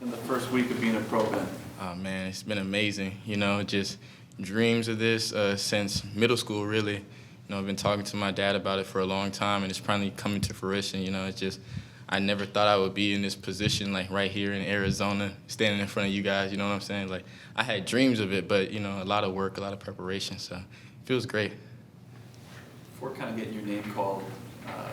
in the first week of being a pro then? Oh, man, it's been amazing. Just dreams of this since middle school, really. I've been talking to my dad about it for a long time, and it's finally coming to fruition. It's just, I never thought I would be in this position, like right here in Arizona, standing in front of you guys, you know what I'm saying? Like, I had dreams of it, but, a lot of work, a lot of preparation, so it feels great. Before kind of getting your name called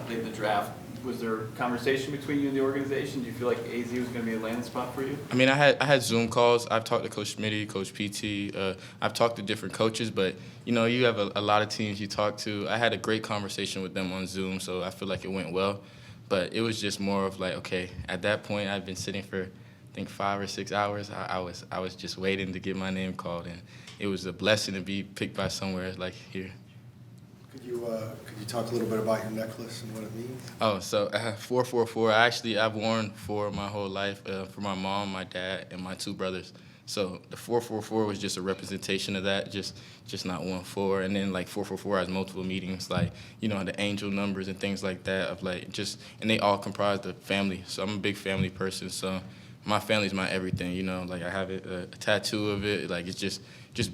late in the draft, was there a conversation between you and the organization? Do you feel like AZ was going to be a landing spot for you? I mean, I had Zoom calls. I've talked to Coach Smitty, Coach PT. I've talked to different coaches, but you have a lot of teams you talk to. I had a great conversation with them on Zoom, so I feel like it went well. But it was just more of like, okay, at that point, I'd been sitting for, I think, 5 or 6 hours. I was just waiting to get my name called, and it was a blessing to be picked by somewhere like here. Could you talk a little bit about your necklace and what it means? Oh, so 444. I've worn 4 my whole life for my mom, my dad, and my 2 brothers. So the 444 was just a representation of that, just not 1-4. And then like 444 has multiple meanings, like the angel numbers and things like that. Of like and they all comprise the family. So I'm a big family person. So my family's my everything. Like I have a tattoo of it. Like it's just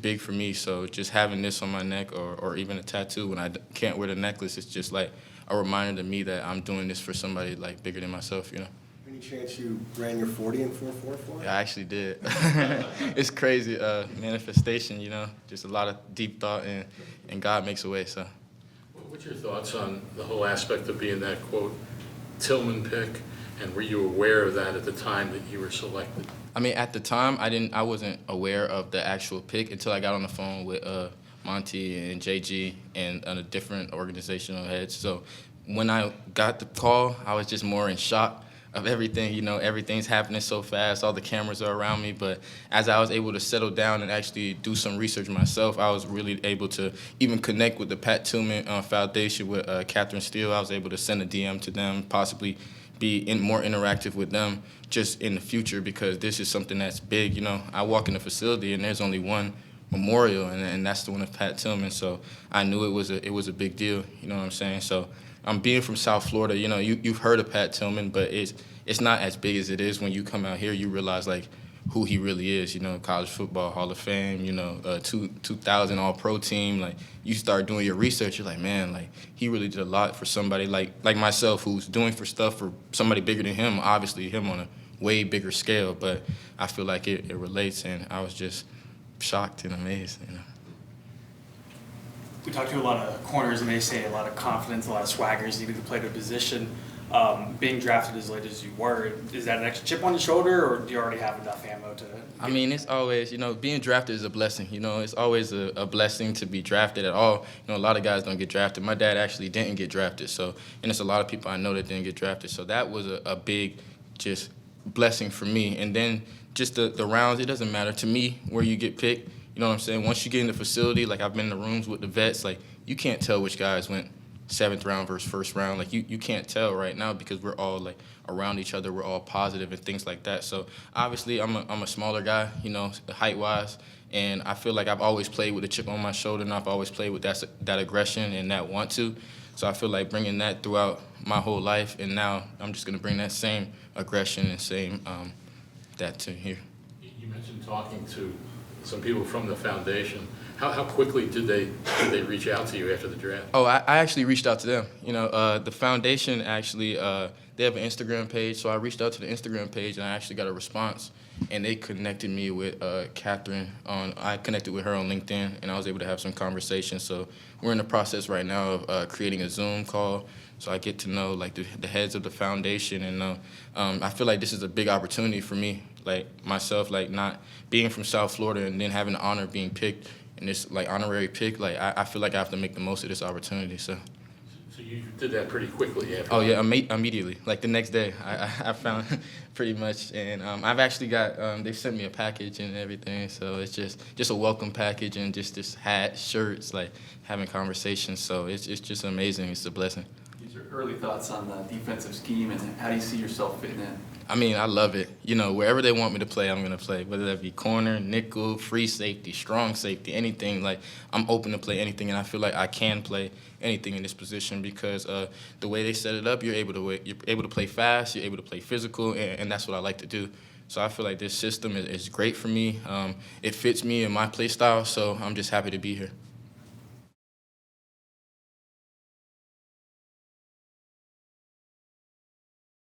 big for me. So just having this on my neck or even a tattoo when I can't wear the necklace, it's just like a reminder to me that I'm doing this for somebody like bigger than myself. Any chance you ran your 40 in 444? Yeah, I actually did. It's crazy. Manifestation, just a lot of deep thought and God makes a way. So. What's your thoughts on the whole aspect of being that, quote, Tillman pick, and were you aware of that at the time that you were selected? I mean, at the time, I wasn't aware of the actual pick until I got on the phone with Monty and JG and a different organizational heads. So when I got the call, I was just more in shock of everything. Everything's happening so fast. All the cameras are around me. But as I was able to settle down and actually do some research myself, I was really able to even connect with the Pat Tillman Foundation with Catherine Steele. I was able to send a DM to them, possibly be more interactive with them just in the future, because this is something that's big. I walk in the facility and there's only one memorial, and that's the one of Pat Tillman. So I knew it was a big deal. You know what I'm saying? So being from South Florida, you've heard of Pat Tillman, but it's not as big as it is when you come out here. You realize like who he really is. College football Hall of Fame. 2000 All-Pro team. Like you start doing your research, you're like, man, like he really did a lot for somebody like myself who's doing stuff for somebody bigger than him. Obviously, him on a way bigger scale, but I feel like it relates, and I was just shocked and amazed. We talked to a lot of corners, and they say a lot of confidence, a lot of swaggers needed to play the position. Being drafted as late as you were, is that an extra chip on your shoulder, or do you already have enough ammo to? I mean, it's always, being drafted is a blessing. It's always a blessing to be drafted at all. A lot of guys don't get drafted. My dad actually didn't get drafted, and it's a lot of people I know that didn't get drafted. So that was a big, just blessing for me. And then just the rounds, it doesn't matter to me where you get picked. You know what I'm saying? Once you get in the facility, like I've been in the rooms with the vets, like you can't tell which guys went 7th round versus 1st round. Like you can't tell right now because we're all like around each other. We're all positive and things like that. So obviously I'm a smaller guy, height-wise, and I feel like I've always played with a chip on my shoulder, and I've always played with that aggression and that want to. So I feel like bringing that throughout my whole life, and now I'm just going to bring that same aggression and same that to here. You mentioned talking to some people from the foundation. How quickly did they reach out to you after the draft? Oh, I actually reached out to them. The foundation actually, they have an Instagram page, so I reached out to the Instagram page, and I actually got a response, and they connected me with Catherine. I connected with her on LinkedIn, and I was able to have some conversations. So we're in the process right now of creating a Zoom call, so I get to know like the heads of the foundation, and I feel like this is a big opportunity for me, like myself, like not being from South Florida and then having the honor of being picked. And this like honorary pick, like I feel like I have to make the most of this opportunity. So you did that pretty quickly after. Oh yeah, immediately, like the next day, I found pretty much, and I've actually got they sent me a package and everything. So it's just a welcome package and just this hat, shirts, like having conversations. So it's just amazing. It's a blessing. These are early thoughts on the defensive scheme, and how do you see yourself fitting in? I mean, I love it. Wherever they want me to play, I'm going to play, whether that be corner, nickel, free safety, strong safety, anything. Like, I'm open to play anything, and I feel like I can play anything in this position because the way they set it up, you're able to play fast, you're able to play physical, and that's what I like to do. So I feel like this system is great for me. It fits me and my play style, so I'm just happy to be here.